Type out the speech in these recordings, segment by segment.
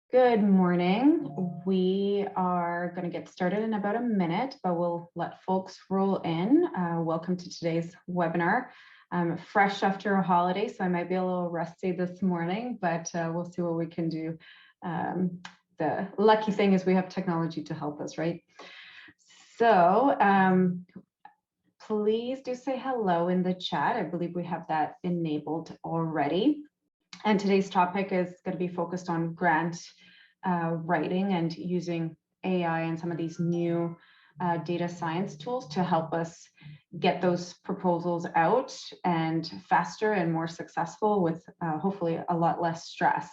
Good morning. We are going to get started in about a minute, but we'll let folks roll in. Welcome to today's webinar. I'm fresh after a holiday, so I might be a little rusty this morning, but we'll see what we can do. The lucky thing is we have technology to help us, right? So please do say hello in the chat. I believe we have that enabled already. And today's topic is going to be focused on grant writing and using AI and some of these new data science tools to help us get those proposals out and faster and more successful with hopefully a lot less stress.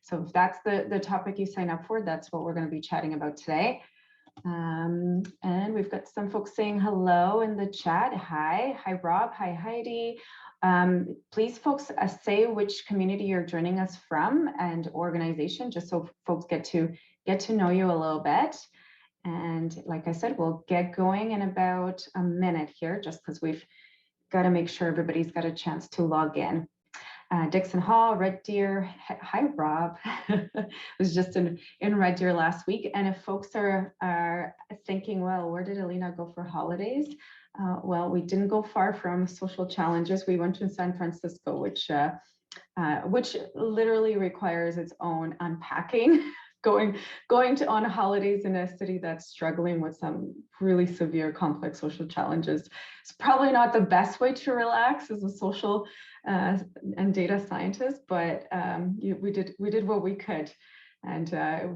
So if that's the topic you sign up for, that's what we're going to be chatting about today. And we've got some folks saying hello in the chat. Hi Rob, hi Heidi. Please folks say which community you're joining us from and organization, just so folks get to know you a little bit. And like I said, we'll get going in about a minute here, just because we've got to make sure everybody's got a chance to log in. Dixon Hall, Red Deer. Hi, Rob. Was just in Red Deer last week. And if folks are thinking, well, where did Alina go for holidays? Well, we didn't go far from social challenges. We went to San Francisco, which literally requires its own unpacking. going on holidays in a city that's struggling with some really severe complex social challenges. It's probably not the best way to relax as a social and data scientist, but we did what we could. And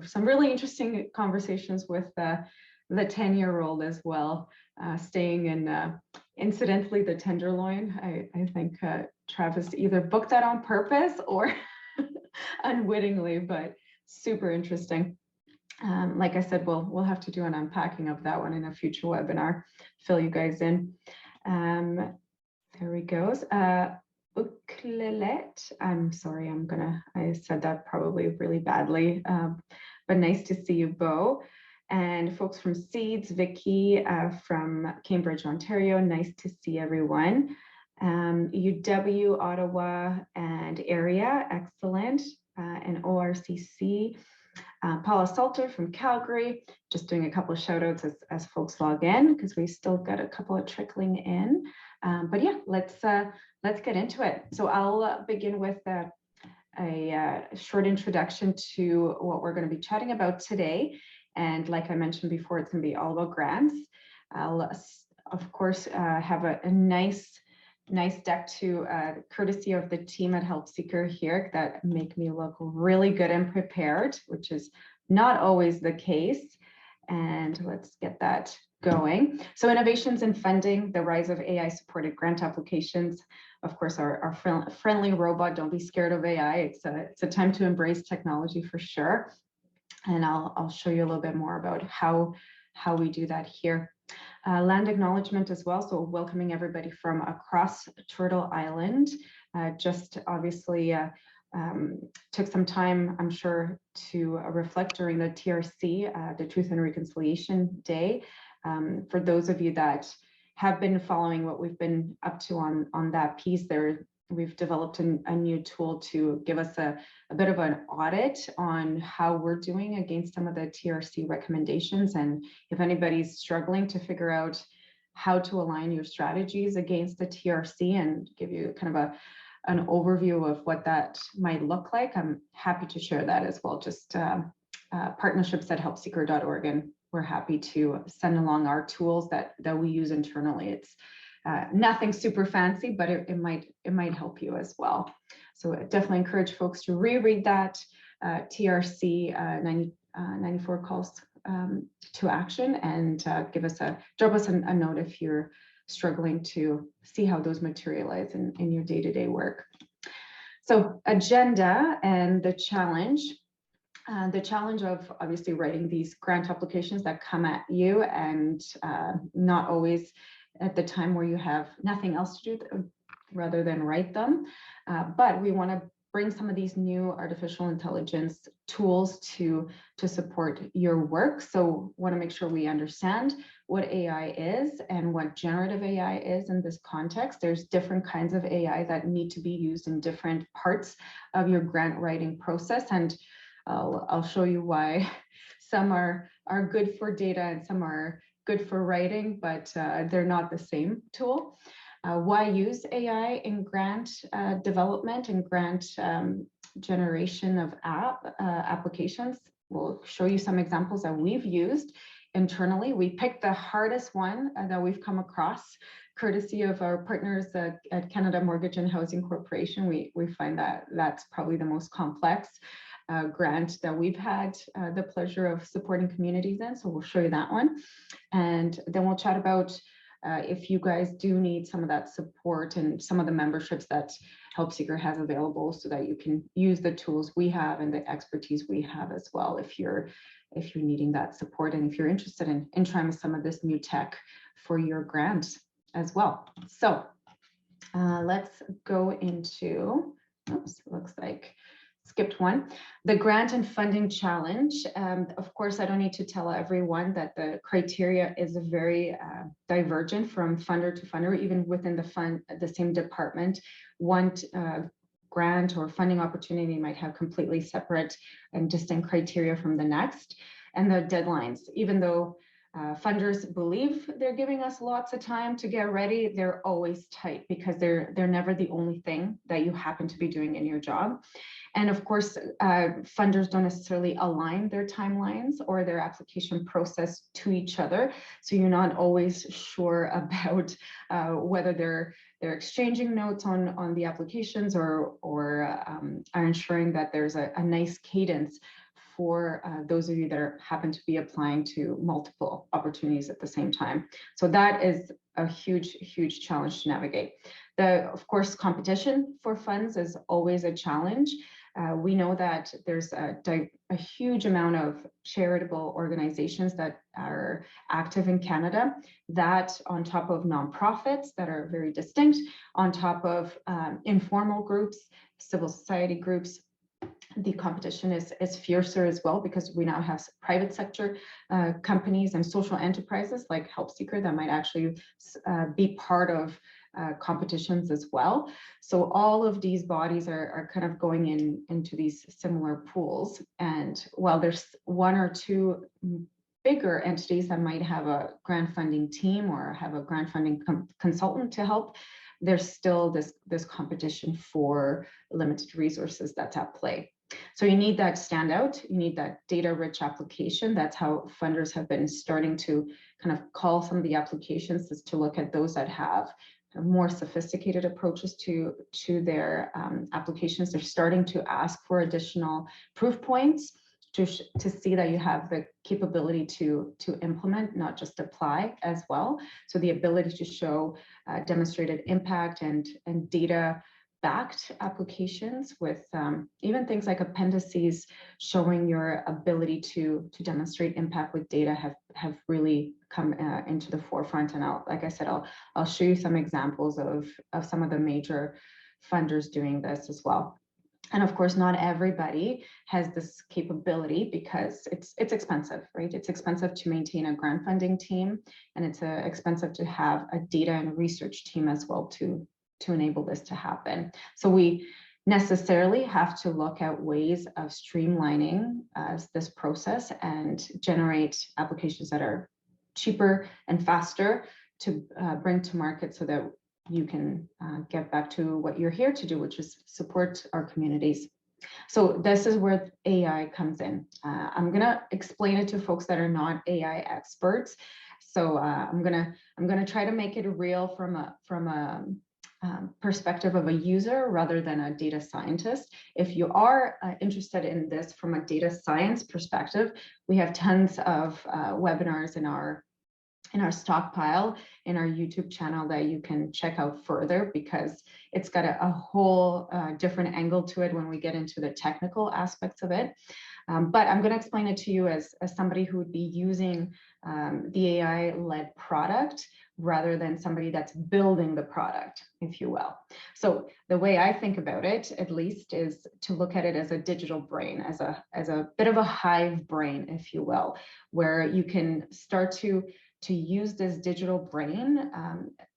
some really interesting conversations with the 10-year-old as well, staying in, incidentally, the Tenderloin. I think Travis either booked that on purpose or unwittingly, but super interesting. Like I said, we'll have to do an unpacking of that one in a future webinar, fill you guys in. There we go. Uklelet, I'm sorry, I said that probably really badly, but nice to see you, Bo. And folks from Seeds, Vicky from Cambridge, Ontario, nice to see everyone. UW, Ottawa, and area, excellent. And ORCC, Paula Salter from Calgary, just doing a couple of shout outs as folks log in, because we still got a couple of trickling in. But yeah, let's get into it. So I'll begin with a short introduction to what we're going to be chatting about today. And like I mentioned before, it's going to be all about grants. I'll, of course, have a nice deck to courtesy of the team at Help Seeker here that make me look really good and prepared, which is not always the case. And let's get that going. So innovations in funding, the rise of AI supported grant applications. Of course, our friendly robot, don't be scared of AI. It's a time to embrace technology for sure. And I'll show you a little bit more about how we do that here. Land acknowledgement as well, so welcoming everybody from across Turtle Island. Just obviously took some time, I'm sure, to reflect during the TRC, the Truth and Reconciliation Day. For those of you that have been following what we've been up to on that piece there, we've developed a new tool to give us a bit of an audit on how we're doing against some of the TRC recommendations. And if anybody's struggling to figure out how to align your strategies against the TRC and give you kind of an overview of what that might look like, I'm happy to share that as well. Just partnerships at helpseeker.org, and we're happy to send along our tools that we use internally. It's nothing super fancy, but it might help you as well. So I definitely encourage folks to reread that TRC 94 calls to action, and drop us a note if you're struggling to see how those materialize in your day-to-day work. So agenda and the challenge. The challenge of obviously writing these grant applications that come at you, and not always at the time where you have nothing else to do rather than write them. But we want to bring some of these new artificial intelligence tools to support your work. So want to make sure we understand what AI is and what generative AI is in this context. There's different kinds of AI that need to be used in different parts of your grant writing process. And I'll show you why some are good for data and some are good for writing, but they're not the same tool. Why use AI in grant development and grant generation of applications? We'll show you some examples that we've used internally. We picked the hardest one that we've come across, courtesy of our partners at Canada Mortgage and Housing Corporation. We find that that's probably the most complex grant that we've had the pleasure of supporting communities in. So we'll show you that one. And then we'll chat about if you guys do need some of that support and some of the memberships that Help Seeker has available, so that you can use the tools we have and the expertise we have as well, if you're needing that support and if you're interested in trying some of this new tech for your grant as well. So let's go into, oops, looks like skipped one, the grant and funding challenge. Of course, I don't need to tell everyone that the criteria is very divergent from funder to funder, even within the same department. One grant or funding opportunity might have completely separate and distinct criteria from the next. And the deadlines, even though funders believe they're giving us lots of time to get ready, they're always tight, because they're never the only thing that you happen to be doing in your job. And of course, funders don't necessarily align their timelines or their application process to each other. So you're not always sure about whether they're exchanging notes on the applications or are ensuring that there's a nice cadence for those of you that happen to be applying to multiple opportunities at the same time. So that is a huge challenge to navigate. Of course, competition for funds is always a challenge. We know that there's a huge amount of charitable organizations that are active in Canada, that on top of nonprofits that are very distinct, on top of informal groups, civil society groups. The competition is fiercer as well, because we now have private sector companies and social enterprises like Help Seeker that might actually be part of competitions as well. So all of these bodies are kind of going into these similar pools. And while there's one or two bigger entities that might have a grant funding team or have a grant funding consultant to help, there's still this competition for limited resources that's at play. So you need that standout, you need that data-rich application. That's how funders have been starting to kind of call some of the applications, is to look at those that have more sophisticated approaches to their applications. They're starting to ask for additional proof points to see that you have the capability to implement, not just apply as well. So the ability to show demonstrated impact and data backed applications with even things like appendices showing your ability to demonstrate impact with data have really come into the forefront. And like I said, I'll show you some examples of some of the major funders doing this as well. And of course, not everybody has this capability, because it's expensive, right? It's expensive to maintain a grant funding team, and it's expensive to have a data and research team as well to enable this to happen. So we necessarily have to look at ways of streamlining this process and generate applications that are cheaper and faster to bring to market, so that you can get back to what you're here to do, which is support our communities. So this is where AI comes in. I'm gonna explain it to folks that are not AI experts. So I'm gonna try to make it real from a perspective of a user rather than a data scientist. If you are interested in this from a data science perspective, we have tons of webinars in our stockpile in our YouTube channel that you can check out further, because it's got a whole different angle to it when we get into the technical aspects of it. But I'm going to explain it to you as somebody who would be using the AI-led product rather than somebody that's building the product, if you will. So the way I think about it, at least, is to look at it as a digital brain, as a bit of a hive brain, if you will, where you can start to use this digital brain,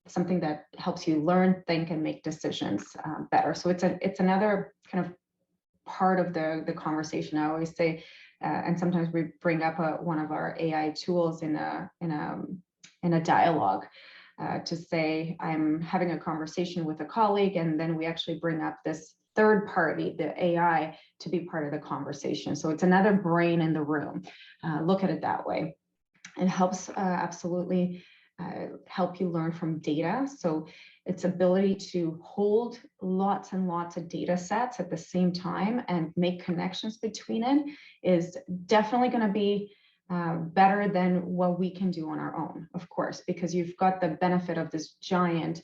something that helps you learn, think, and make decisions better. So it's another kind of part of the conversation. I always say, and sometimes we bring up one of our AI tools in a dialogue, to say I'm having a conversation with a colleague, and then we actually bring up this third party, the AI, to be part of the conversation. So it's another brain in the room. Look at it that way. It helps absolutely help you learn from data. So its ability to hold lots and lots of data sets at the same time and make connections between it is definitely going to be better than what we can do on our own, of course, because you've got the benefit of this giant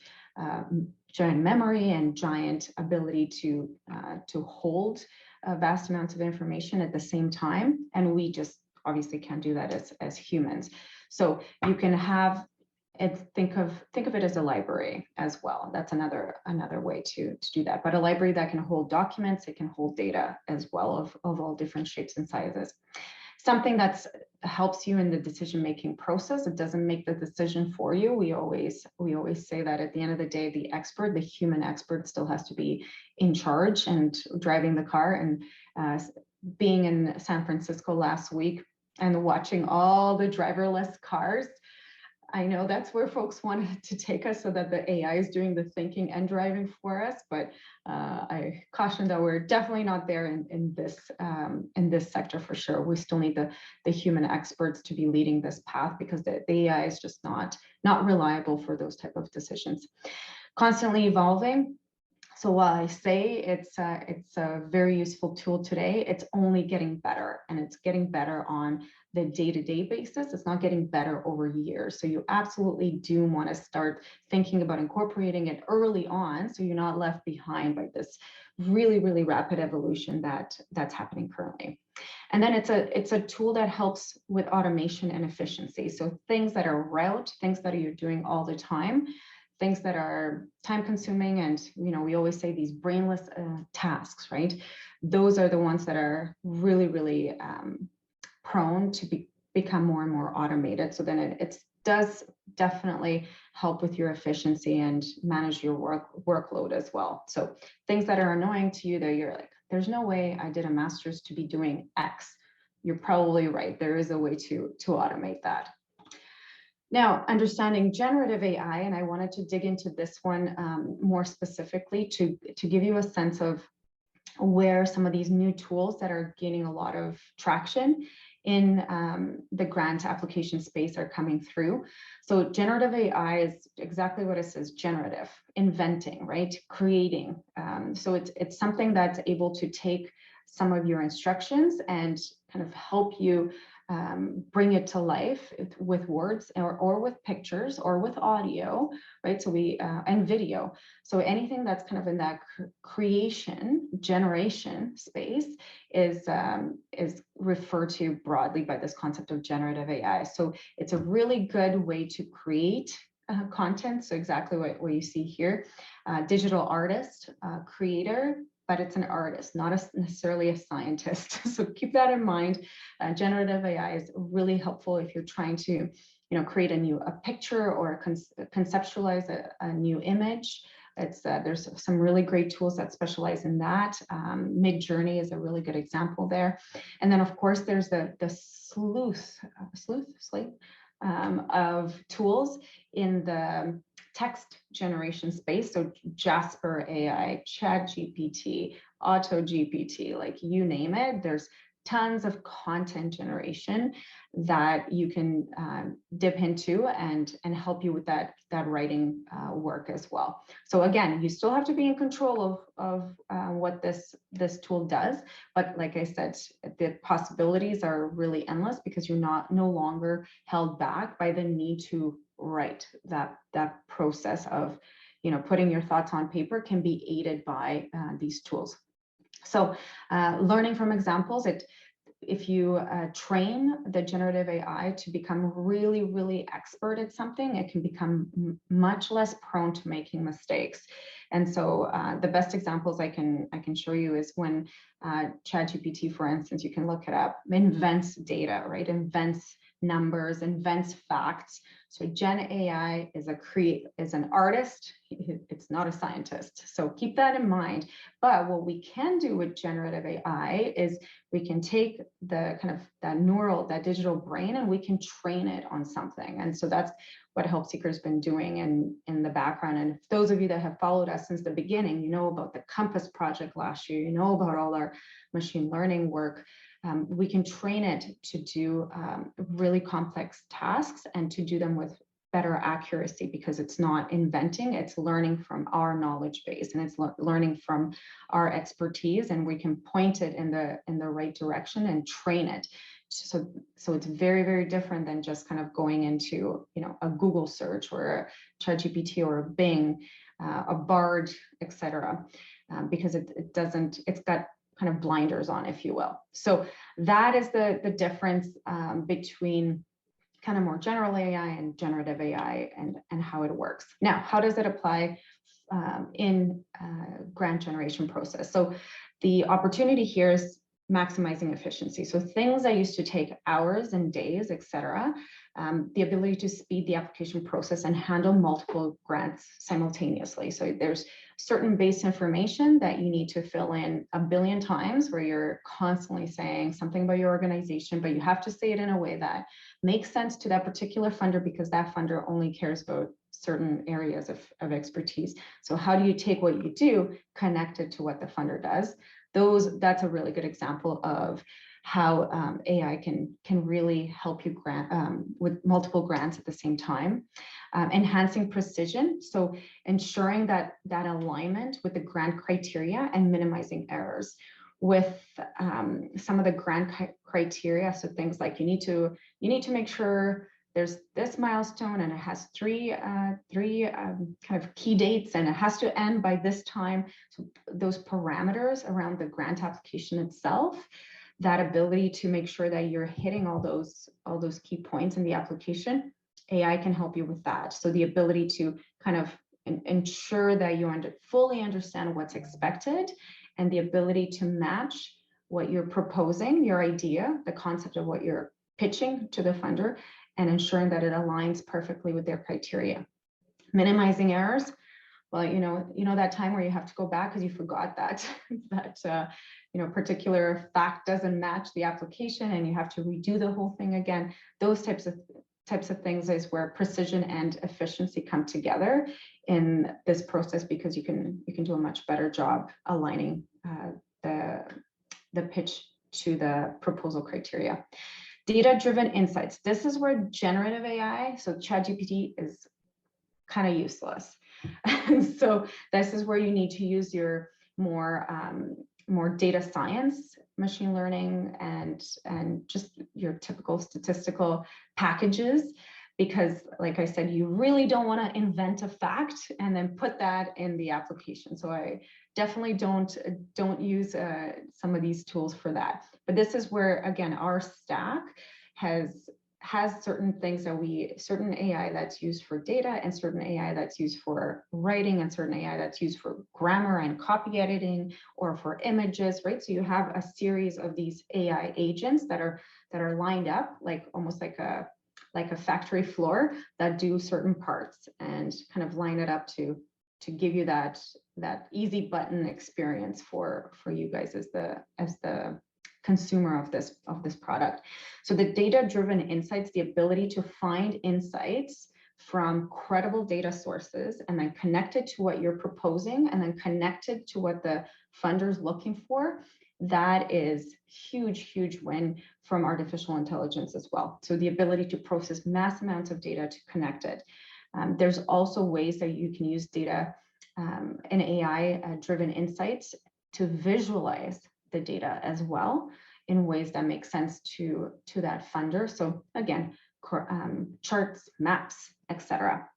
memory and giant ability to hold vast amounts of information at the same time, and we just obviously can't do that as humans. So you can have it, think of it as a library as well. That's another way to do that. But a library that can hold documents, it can hold data as well of all different shapes and sizes. Something that helps you in the decision-making process. It doesn't make the decision for you. We always say that at the end of the day, the expert, the human expert, still has to be in charge and driving the car. And being in San Francisco last week and watching all the driverless cars, I know that's where folks wanted to take us, so that the AI is doing the thinking and driving for us. But I caution that we're definitely not there in this sector for sure. We still need the human experts to be leading this path, because the AI is just not reliable for those type of decisions. Constantly evolving. So while I say it's a very useful tool today, it's only getting better, and it's getting better on the day-to-day basis. It's not getting better over years. So you absolutely do want to start thinking about incorporating it early on, so you're not left behind by this really, really rapid evolution that's happening currently. And then it's a tool that helps with automation and efficiency. So things that are rote, things that you're doing all the time, things that are time consuming, and we always say these brainless tasks, right? Those are the ones that are really, really prone to become more and more automated. So then it does definitely help with your efficiency and manage your workload as well. So things that are annoying to you, that you're like, there's no way I did a master's to be doing X. You're probably right. There is a way to automate that. Now, understanding generative AI, and I wanted to dig into this one more specifically to give you a sense of where some of these new tools that are gaining a lot of traction in the grant application space are coming through. So generative AI is exactly what it says: generative, inventing, right? Creating. So it's something that's able to take some of your instructions and kind of help you bring it to life with words or with pictures or with audio, right? So and video. So anything that's kind of in that creation generation space is referred to broadly by this concept of generative AI. So it's a really good way to create content. So exactly what you see here, digital artist, creator, but it's an artist, not necessarily a scientist. So keep that in mind. Generative AI is really helpful if you're trying to, create a picture or conceptualize a new image. There's some really great tools that specialize in that. Midjourney is a really good example there. And then of course there's the slate of tools in the text generation space. So Jasper AI, ChatGPT, AutoGPT, like you name it, there's tons of content generation that you can dip into and help you with that writing work as well. So again, you still have to be in control of what this tool does, but like I said, the possibilities are really endless, because you're no longer held back by the need to write. That process of putting your thoughts on paper can be aided by these tools. So learning from examples, if you train the generative AI to become really, really expert at something, it can become much less prone to making mistakes. And so the best examples I can show you is when ChatGPT, for instance, you can look it up, invents data, right? Invents numbers, invents facts. So Gen AI is an artist. It's not a scientist. So keep that in mind. But what we can do with generative AI is we can take the kind of that digital brain, and we can train it on something. And so that's what Help Seeker's been doing in the background. And those of you that have followed us since the beginning, you know about the Compass project last year, you know about all our machine learning work. We can train it to do really complex tasks and to do them with better accuracy, because it's not inventing, it's learning from our knowledge base, and it's learning from our expertise, and we can point it in the right direction and train it. So it's very, very different than just kind of going into, you know, a Google search or a ChatGPT or a Bing, a Bard, etc., because it's got kind of blinders on, if you will. So that is the difference between kind of more general AI and generative AI, and how it works. Now, how does it apply in grant generation process? So the opportunity here is maximizing efficiency. So things that used to take hours and days, etc., the ability to speed the application process and handle multiple grants simultaneously. So there's certain base information that you need to fill in a billion times, where you're constantly saying something about your organization, but you have to say it in a way that makes sense to that particular funder, because that funder only cares about certain areas of expertise. So how do you take what you do, connect it to what the funder does? That's a really good example of how AI can really help you grant with multiple grants at the same time. Enhancing precision, so ensuring that alignment with the grant criteria and minimizing errors. With some of the grant criteria, so things like you need to make sure there's this milestone, and it has three kind of key dates, and it has to end by this time. So those parameters around the grant application itself, that ability to make sure that you're hitting all those key points in the application, AI can help you with that. So the ability to kind of ensure that you fully understand what's expected, and the ability to match what you're proposing, your idea, the concept of what you're pitching to the funder, and ensuring that it aligns perfectly with their criteria. Minimizing errors. Well, you know that time where you have to go back because you forgot that particular fact doesn't match the application, and you have to redo the whole thing again. Those types of things is where precision and efficiency come together in this process, because you can do a much better job aligning the pitch to the proposal criteria. Data-driven insights. This is where generative AI, so ChatGPT, is kind of useless. So this is where you need to use your more data science, machine learning, and just your typical statistical packages, because like I said, you really don't want to invent a fact and then put that in the application. So I definitely don't use some of these tools for that. But this is where, again, our stack has certain things certain AI that's used for data, and certain AI that's used for writing, and certain AI that's used for grammar and copy editing, or for images, right? So you have a series of these AI agents that are lined up, like almost like a factory floor, that do certain parts and kind of line it up to give you that easy button experience for you guys as the consumer of this product. So the data-driven insights, the ability to find insights from credible data sources, and then connect it to what you're proposing, and then connect it to what the funder's looking for, that is huge win from artificial intelligence as well. So the ability to process mass amounts of data to connect it. There's also ways that you can use data and AI-driven insights to visualize the data as well in ways that make sense to that funder. So again, charts, maps, etc.,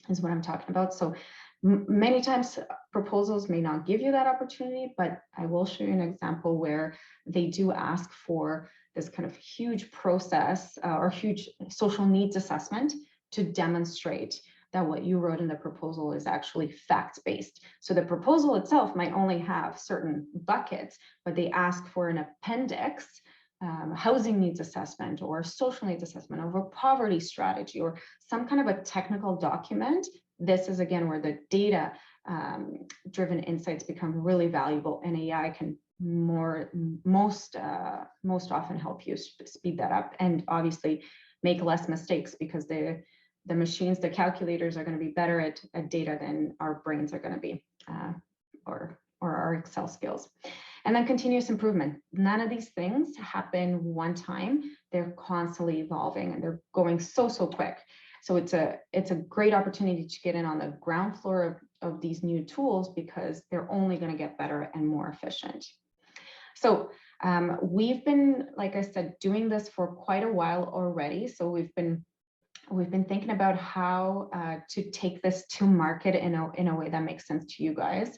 is what I'm talking about. So many times proposals may not give you that opportunity, but I will show you an example where they do ask for this kind of huge process or huge social needs assessment to demonstrate that what you wrote in the proposal is actually fact-based. So the proposal itself might only have certain buckets, but they ask for an appendix housing needs assessment or social needs assessment or a poverty strategy or some kind of a technical document, this is again where the data driven insights become really valuable, and AI can most often help you speed that up and obviously make less mistakes, because the machines, the calculators are going to be better at data than our brains are going to be, or our Excel skills. And then continuous improvement. None of these things happen one time. They're constantly evolving and they're going so quick. So it's a great opportunity to get in on the ground floor of these new tools, because they're only going to get better and more efficient. So we've been, like I said, doing this for quite a while already. So we've been thinking about how to take this to market in a way that makes sense to you guys.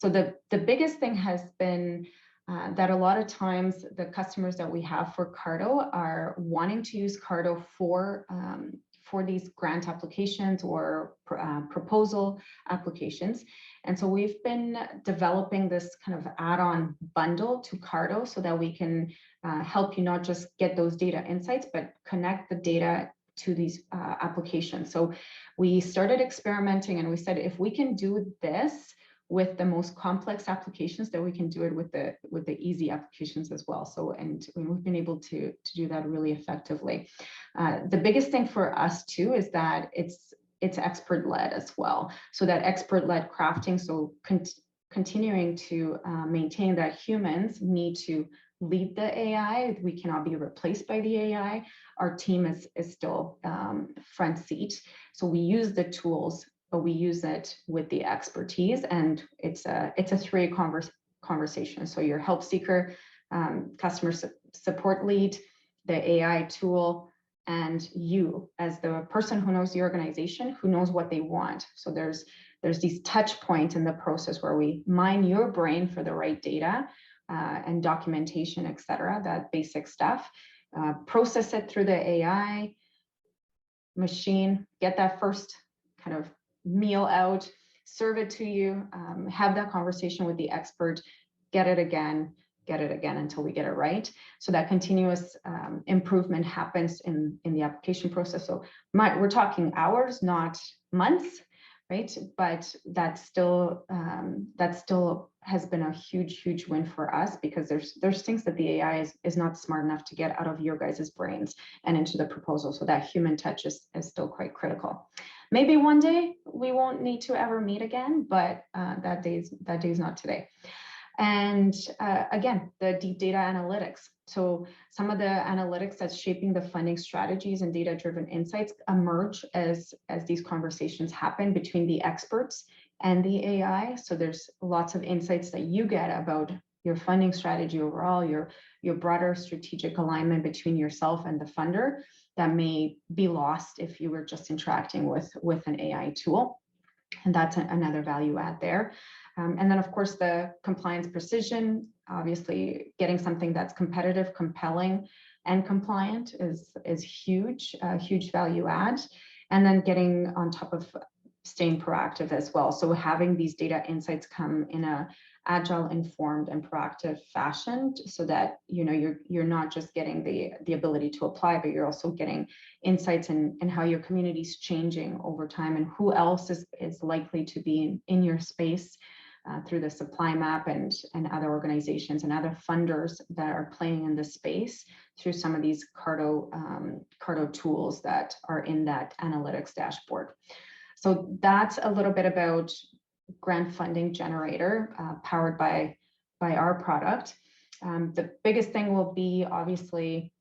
So the biggest thing has been that a lot of times the customers that we have for Karto are wanting to use Karto for these grant applications or proposal applications. And so we've been developing this kind of add-on bundle to Karto so that we can help you not just get those data insights, but connect the data to these applications. So we started experimenting and we said, if we can do this with the most complex applications, then we can do it with the easy applications as well. So, and we've been able to do that really effectively. The biggest thing for us too is that it's expert-led as well. So that expert-led crafting, so continuing to maintain that humans need to lead the AI. We cannot be replaced by the AI. Our team is still front seat. So we use the tools, but we use it with the expertise, and it's a three-way conversation. So your help seeker, customer support lead, the AI tool, and you as the person who knows the organization, who knows what they want. So there's these touch points in the process where we mine your brain for the right data and documentation, et cetera, that basic stuff, process it through the AI machine, get that first kind of meal out, serve it to you, have that conversation with the expert, get it again until we get it right. So that continuous improvement happens in the application process. So we're talking hours, not months, right? But that still has been a huge win for us, because there's things that the AI is not smart enough to get out of your guys' brains and into the proposal. So that human touch is still quite critical. Maybe one day we won't need to ever meet again, but that day's not today. And again, the deep data analytics. So some of the analytics that's shaping the funding strategies and data-driven insights emerge as these conversations happen between the experts and the AI. So there's lots of insights that you get about your funding strategy overall, your broader strategic alignment between yourself and the funder that may be lost if you were just interacting with an AI tool. And that's another value add there. And then of course, the compliance precision, obviously getting something that's competitive, compelling, and compliant is huge value add. And then getting on top of staying proactive as well. So having these data insights come in a agile, informed, and proactive fashion, so that you're not just getting the ability to apply, but you're also getting insights in how your community is changing over time, and who else is likely to be in your space through the supply map and other organizations and other funders that are playing in this space through some of these Karto tools that are in that analytics dashboard. So that's a little bit about grant funding generator powered by our product. The biggest thing will be obviously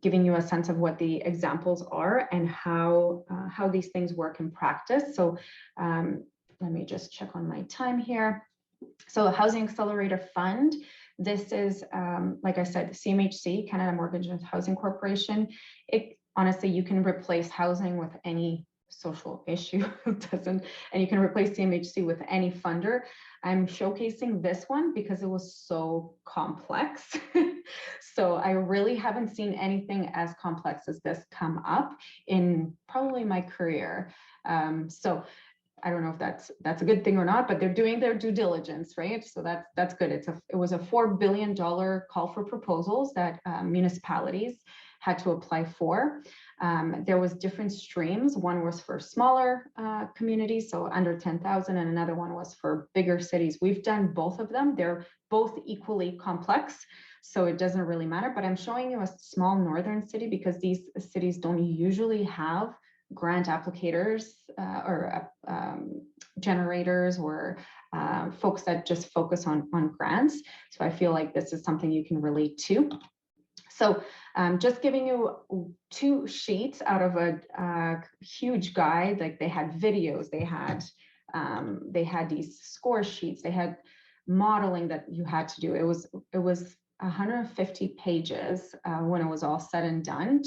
giving you a sense of what the examples are and how these things work in practice. So let me just check on my time here. So a Housing Accelerator Fund, this is, like I said, CMHC, Canada Mortgage and Housing Corporation. Honestly, you can replace housing with any social issue, and you can replace CMHC with any funder. I'm showcasing this one because it was so complex. So I really haven't seen anything as complex as this come up in probably my career. So I don't know if that's a good thing or not, but they're doing their due diligence, right? So that's good. It was a $4 billion call for proposals that municipalities had to apply for. There was different streams. One was for smaller communities, so under 10,000, and another one was for bigger cities. We've done both of them. They're both equally complex, so it doesn't really matter. But I'm showing you a small northern city because these cities don't usually have grant applicators or generators or folks that just focus on grants. So I feel like this is something you can relate to. So just giving you 2 sheets out of a huge guide. Like they had videos, they had these score sheets, they had modeling that you had to do. It was 150 pages when it was all said and done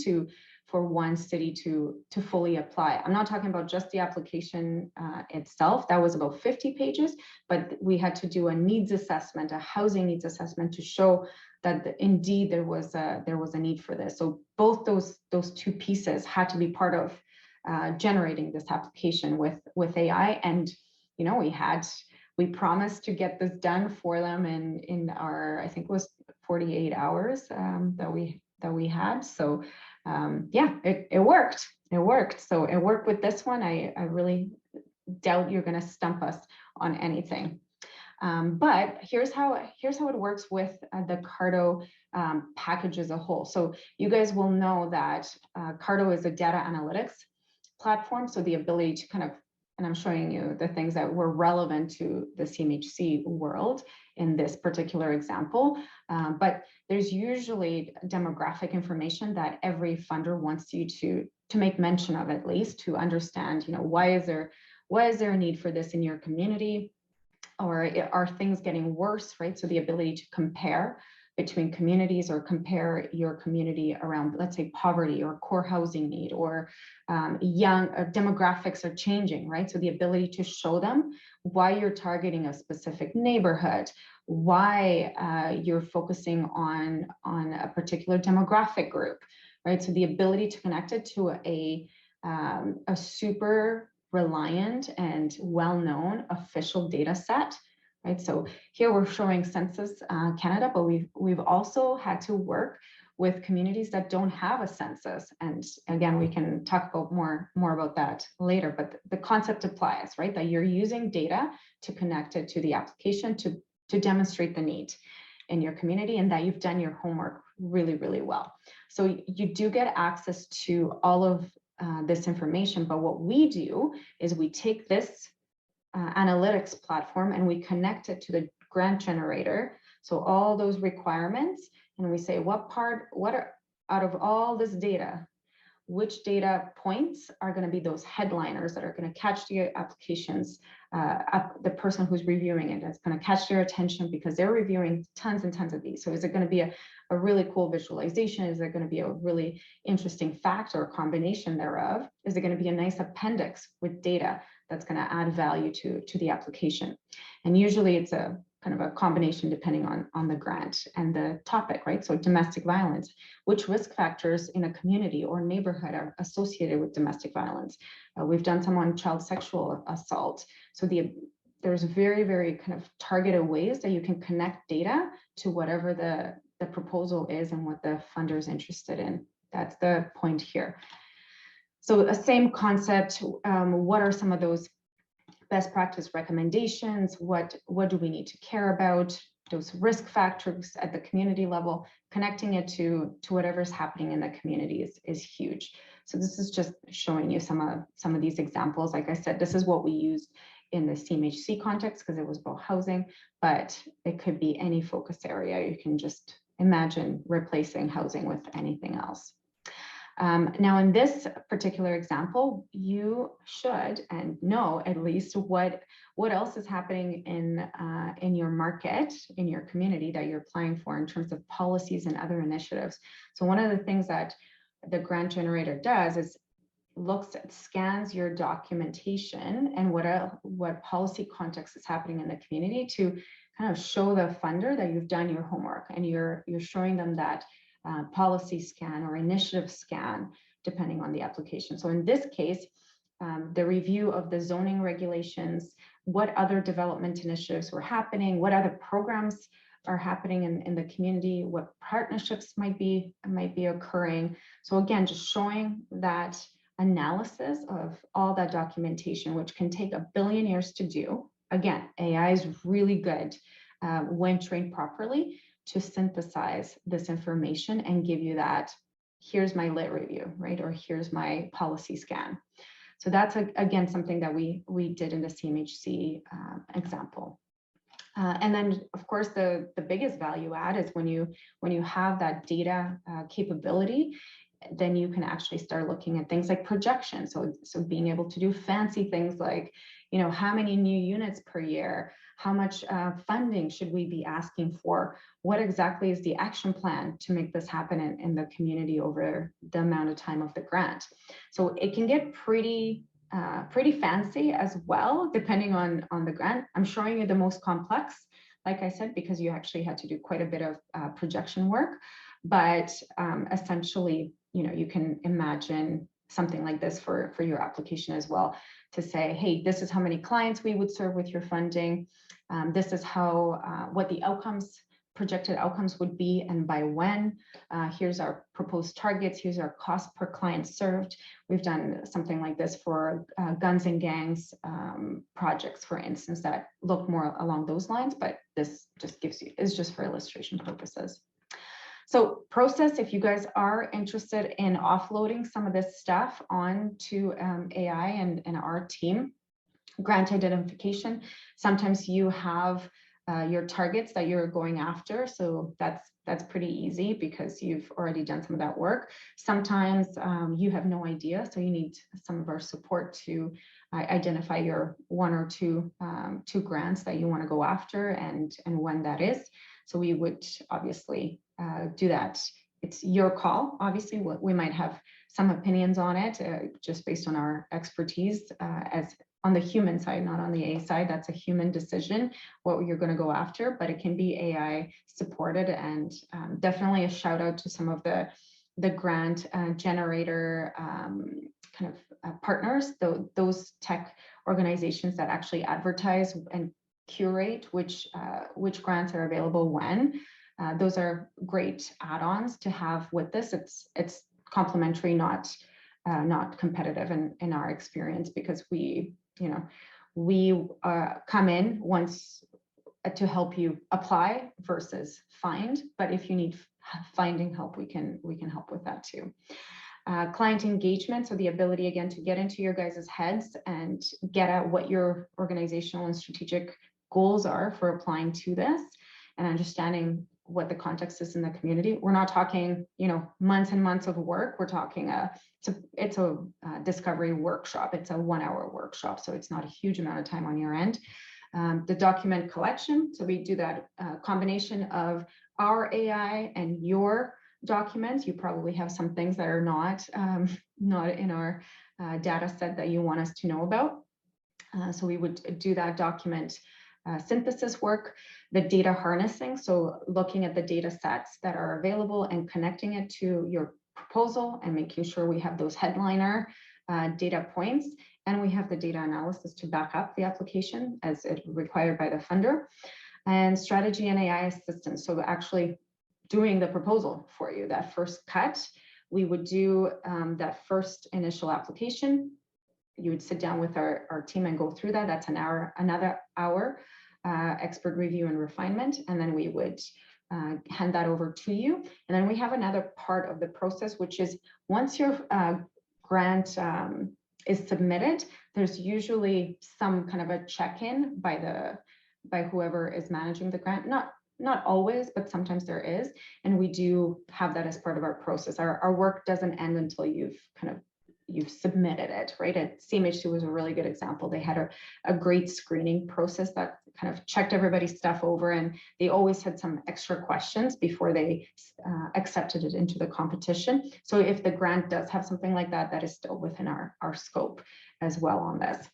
for one city to fully apply. I'm not talking about just the application itself. That was about 50 pages, but we had to do a needs assessment, a housing needs assessment, to show that indeed there was a need for this. So both those 2 pieces had to be part of generating this application with AI. And we promised to get this done for them in our, I think it was 48 hours that we had. So yeah, it worked. So it worked with this one. I really doubt you're going to stump us on anything. But here's how it works with the Karto package as a whole. So you guys will know that Karto is a data analytics platform. So the ability to kind of, and I'm showing you the things that were relevant to the CMHC world in this particular example. But there's usually demographic information that every funder wants you to make mention of, at least to understand, why is there a need for this in your community? Or are things getting worse, right? So the ability to compare between communities or compare your community around, let's say, poverty or core housing need, or young demographics are changing, right? So the ability to show them why you're targeting a specific neighborhood, why you're focusing on a particular demographic group, right? So the ability to connect it to a super reliant and well-known official data set, right? So here we're showing Census Canada, but we've also had to work with communities that don't have a census. And again, we can talk about more about that later, but the concept applies, right? That you're using data to connect it to the application to demonstrate the need in your community, and that you've done your homework really, really well. So you do get access to all of this information, but what we do is we take this analytics platform and we connect it to the grant generator. So all those requirements, and we say out of all this data, which data points are going to be those headliners that are going to catch the applications, the person who's reviewing it is going to catch their attention because they're reviewing tons and tons of these. So is it going to be a really cool visualization? Is there going to be a really interesting fact or a combination thereof? Is it going to be a nice appendix with data that's going to add value to the application? And usually it's a kind of a combination depending on the grant and the topic, right? So domestic violence, which risk factors in a community or neighborhood are associated with domestic violence? We've done some on child sexual assault. So there's very, very kind of targeted ways that you can connect data to whatever the proposal is and what the funder is interested in. That's the point here. So the same concept, what are some of those best practice recommendations? What do we need to care about? Those risk factors at the community level, connecting it to whatever's happening in the community is huge. So this is just showing you some of these examples. Like I said, this is what we used in the CMHC context because it was about housing, but it could be any focus area. You can just imagine replacing housing with anything else. Now, in this particular example, you should and know at least what else is happening in your market, in your community that you're applying for in terms of policies and other initiatives. So one of the things that the grant generator does is scans your documentation and what policy context is happening in the community to kind of show the funder that you've done your homework, and you're showing them that policy scan or initiative scan depending on the application. So in this case, the review of the zoning regulations, what other development initiatives were happening, what other programs are happening in the community, what partnerships might be occurring. So again, just showing that analysis of all that documentation, which can take 1 billion years to do. Again, AI is really good when trained properly to synthesize this information and give you that, here's my lit review, right? Or here's my policy scan. So that's, again, something that we did in the CMHC example. And then, of course, the biggest value add is when you have that data capability, then you can actually start looking at things like projection. So being able to do fancy things like, how many new units per year, how much funding should we be asking for? What exactly is the action plan to make this happen in the community over the amount of time of the grant? So it can get pretty fancy as well, depending on the grant. I'm showing you the most complex, like I said, because you actually had to do quite a bit of projection work. But essentially, you can imagine something like this for your application as well, to say, hey, this is how many clients we would serve with your funding. This is how what the projected outcomes would be and by when. Here's our proposed targets. Here's our cost per client served. We've done something like this for guns and gangs projects, for instance, that look more along those lines, but this just is just for illustration purposes. So process, if you guys are interested in offloading some of this stuff onto AI and our team, grant identification, sometimes you have your targets that you're going after. So that's pretty easy because you've already done some of that work. Sometimes you have no idea, so you need some of our support to identify your 1 or 2 grants that you want to go after and when that is. So we would obviously do that. It's your call. Obviously, we might have some opinions on it just based on our expertise as on the human side, not on the A side. That's a human decision, what you're going to go after, but it can be AI supported. And definitely a shout out to some of the grant generator kind of partners, those tech organizations that actually advertise and curate which grants are available when. Those are great add-ons to have with this. It's complementary, not competitive in our experience, because we come in once to help you apply versus find. But if you need finding help, we can help with that too. Client engagement, so the ability again to get into your guys' heads and get at what your organizational and strategic goals are for applying to this, and understanding what the context is in the community. We're not talking, months and months of work. We're talking it's a discovery workshop. It's a 1-hour workshop, so it's not a huge amount of time on your end. The document collection, so we do that combination of our AI and your documents. You probably have some things that are not in our data set that you want us to know about. So we would do that document synthesis work, the data harnessing, so looking at the data sets that are available and connecting it to your proposal and making sure we have those headliner data points, and we have the data analysis to back up the application as it required by the funder, and strategy and AI assistance. So actually doing the proposal for you, that first cut, we would do that first initial application. You would sit down with our team and go through that. That's another hour expert review and refinement. And then we would hand that over to you. And then we have another part of the process, which is once your grant is submitted, there's usually some kind of a check-in by whoever is managing the grant. Not always, but sometimes there is. And we do have that as part of our process. Our work doesn't end until you've submitted it, right? At CMHC was a really good example. They had a great screening process that kind of checked everybody's stuff over, and they always had some extra questions before they accepted it into the competition. So if the grant does have something like that, that is still within our scope as well on this.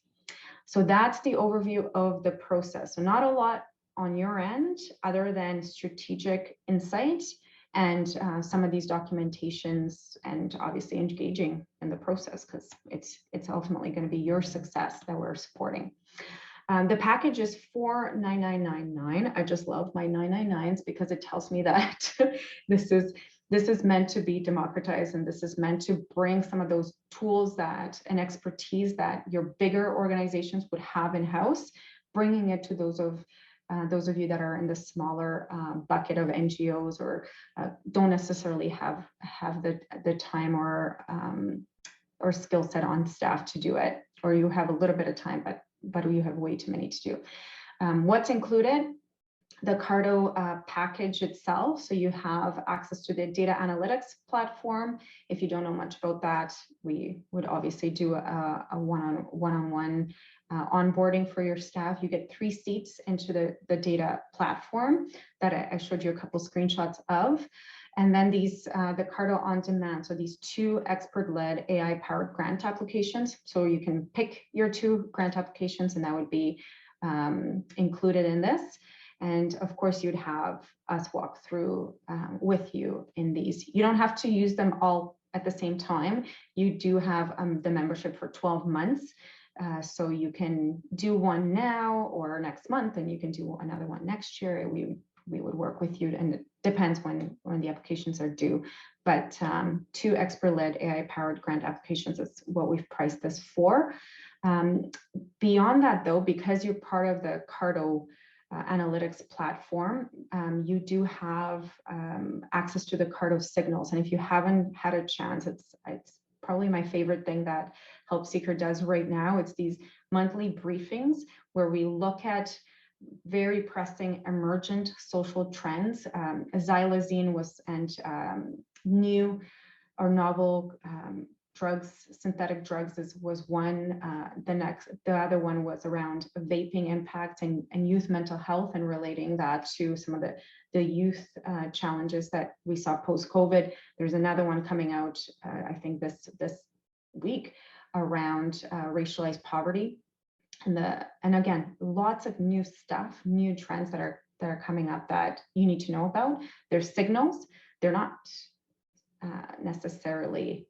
So that's the overview of the process. So not a lot on your end other than strategic insight and some of these documentations, and obviously engaging in the process, because it's ultimately going to be your success that we're supporting. The package is $499.99. I just love my 999s because it tells me that this is meant to be democratized, and this is meant to bring some of those tools that and expertise that your bigger organizations would have in-house, bringing it to those of you that are in the smaller bucket of NGOs, or don't necessarily have the time or skill set on staff to do it, or you have a little bit of time, but you have way too many to do. What's included? The Karto package itself. So you have access to the data analytics platform. If you don't know much about that, we would obviously do a one-on-one onboarding for your staff. You get 3 seats into the data platform that I showed you a couple screenshots of. And then these, the Karto On Demand, so these 2 expert-led AI-powered grant applications. So you can pick your 2 grant applications, and that would be included in this. And of course, you'd have us walk through with you in these. You don't have to use them all at the same time. You do have the membership for 12 months. So you can do one now or next month, and you can do another one next year. We would work with you, and it depends when the applications are due. But 2 expert-led AI-powered grant applications is what we've priced this for. Beyond that, though, because you're part of the Karto analytics platform, you do have access to the Karto signals. And if you haven't had a chance, it's probably my favorite thing that Help Seeker does right now. It's these monthly briefings where we look at very pressing emergent social trends. Xylazine new or novel drugs, synthetic drugs was one. The other one was around vaping impact and youth mental health, and relating that to some of the youth challenges that we saw post-COVID. There's another one coming out, I think this week, around racialized poverty. And again, lots of new stuff, new trends that are coming up that you need to know about. There's signals. They're not necessarily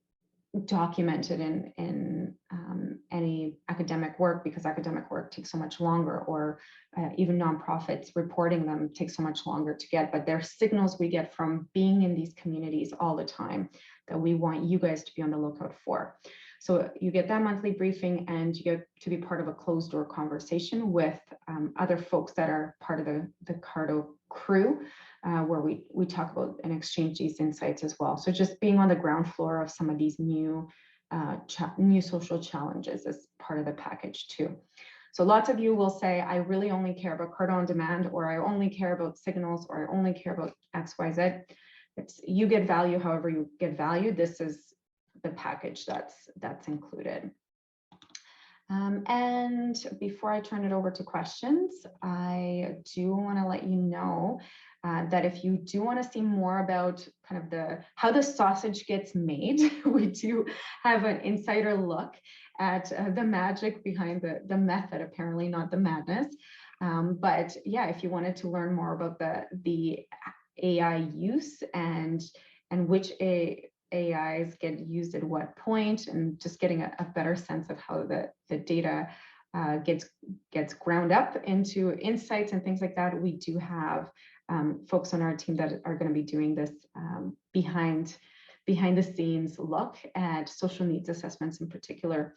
documented in any academic work, because academic work takes so much longer, or even nonprofits reporting them takes so much longer to get. But they're signals we get from being in these communities all the time that we want you guys to be on the lookout for. So you get that monthly briefing, and you get to be part of a closed door conversation with other folks that are part of the Karto crew, where we talk about and exchange these insights as well. So just being on the ground floor of some of these new social challenges is part of the package too. So lots of you will say, I really only care about Karto On Demand, or I only care about signals, or I only care about XYZ. You get value however you get value. This is the package that's included. And before I turn it over to questions, I do want to let you know that if you do want to see more about kind of how the sausage gets made, we do have an insider look at the magic behind the method, apparently not the madness. But yeah, if you wanted to learn more about the AI use and which AIs get used at what point, and just getting a better sense of how the data gets ground up into insights and things like that, we do have folks on our team that are going to be doing this behind the scenes look at social needs assessments in particular.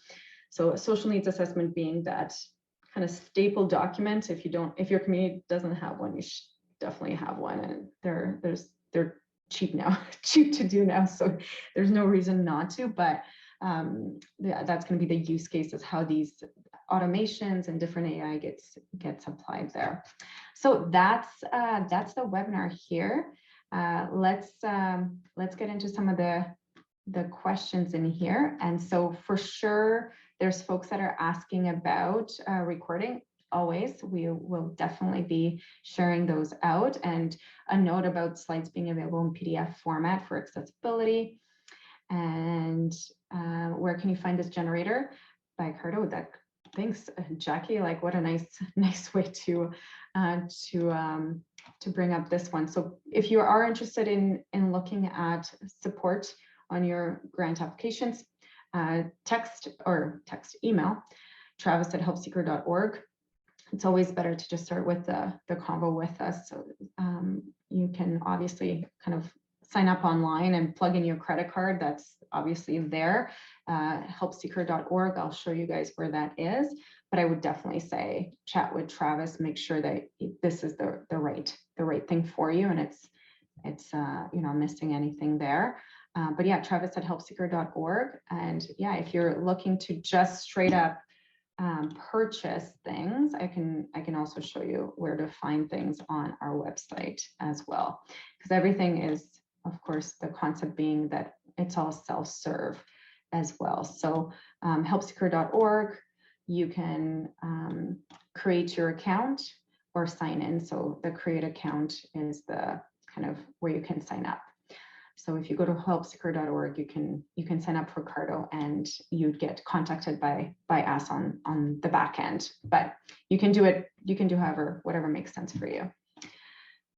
So a social needs assessment being that kind of staple document. If your community doesn't have one, you should definitely have one, and they're cheap now, cheap to do now, so there's no reason not to. But yeah, that's going to be the use cases, how these automations and different AI gets applied there. So that's the webinar here. Let's get into some of the questions in here. And so for sure, there's folks that are asking about recording. Always, we will definitely be sharing those out, and a note about slides being available in PDF format for accessibility. And where can you find this generator by Karto? Thanks, Jackie. Like, what a nice way to bring up this one. So if you are interested in looking at support on your grant applications, text email travis@helpseeker.org. It's always better to just start with the convo with us. So you can obviously kind of sign up online and plug in your credit card. That's obviously there. Helpseeker.org. I'll show you guys where that is. But I would definitely say chat with Travis. Make sure that this is the right thing for you, and it's missing anything there. But yeah, Travis@helpseeker.org. And yeah, if you're looking to just straight up purchase things, I can also show you where to find things on our website as well, because everything is, of course, the concept being that it's all self-serve as well. So helpseeker.org, you can create your account or sign in. So the create account is the kind of where you can sign up. So if you go to helpseeker.org, you can sign up for Karto, and you'd get contacted by us on the back end. But you can do whatever makes sense for you.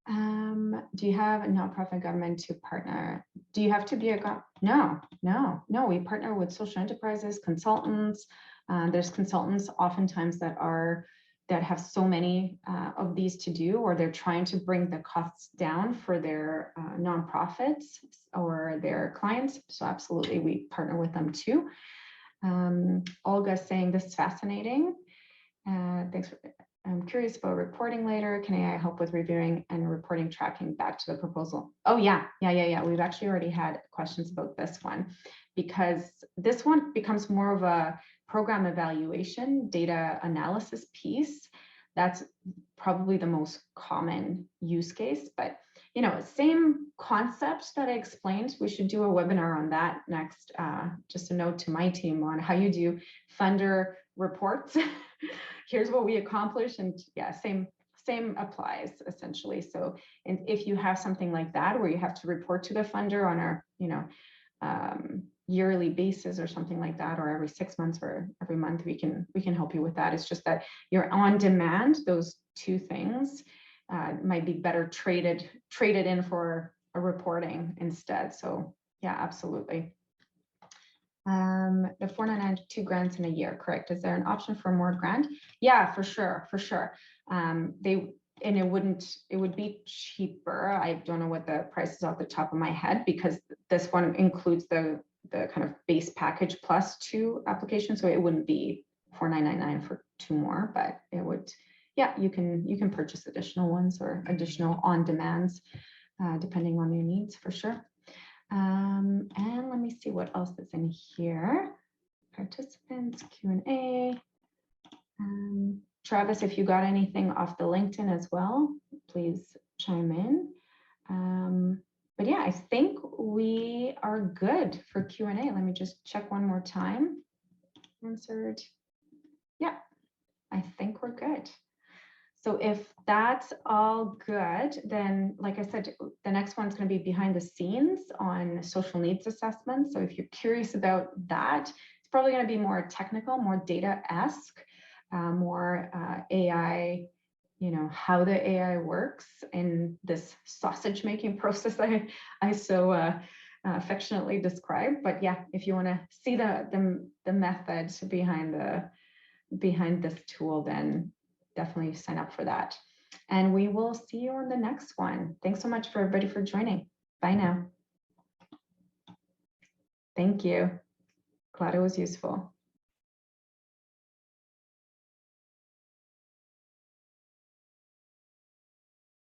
Do you have a nonprofit government to partner? Do you have to be no, we partner with social enterprises, consultants. There's consultants oftentimes that have so many of these to do, or they're trying to bring the costs down for their nonprofits or their clients. So absolutely, we partner with them too. Olga's saying this is fascinating. Thanks. I'm curious about reporting later. Can AI help with reviewing and reporting tracking back to the proposal? Oh yeah. We've actually already had questions about this one, because this one becomes more of a program evaluation, data analysis piece. That's probably the most common use case, but same concept that I explained. We should do a webinar on that next. Just a note to my team on how you do funder reports. Here's what we accomplished, and yeah, same applies essentially. So, and if you have something like that where you have to report to the funder on our yearly basis or something like that, or every 6 months or every month, we can help you with that. It's just that you're on demand. Those two things might be better traded in for a reporting instead. So yeah, absolutely. The 499 grants in a year, correct? Is there an option for more grant? Yeah, for sure. It would be cheaper. I don't know what the price is off the top of my head, because this one includes the kind of base package plus 2 applications. So it wouldn't be $4,999 for 2 more, but it would, yeah, you can purchase additional ones or additional on demands, depending on your needs, for sure. And let me see what else is in here. Participants, Q&A. Travis, if you got anything off the LinkedIn as well, please chime in. But yeah, I think we are good for Q&A. Let me just check one more time. Answered. Yeah, I think we're good. So if that's all good, then like I said, the next one's going to be behind the scenes on social needs assessment. So if you're curious about that, it's probably going to be more technical, more data-esque, more AI, how the AI works in this sausage making process that I so affectionately describe. But yeah, if you want to see the method behind this tool, then definitely sign up for that. And we will see you on the next one. Thanks so much for everybody for joining. Bye now. Thank you. Glad it was useful.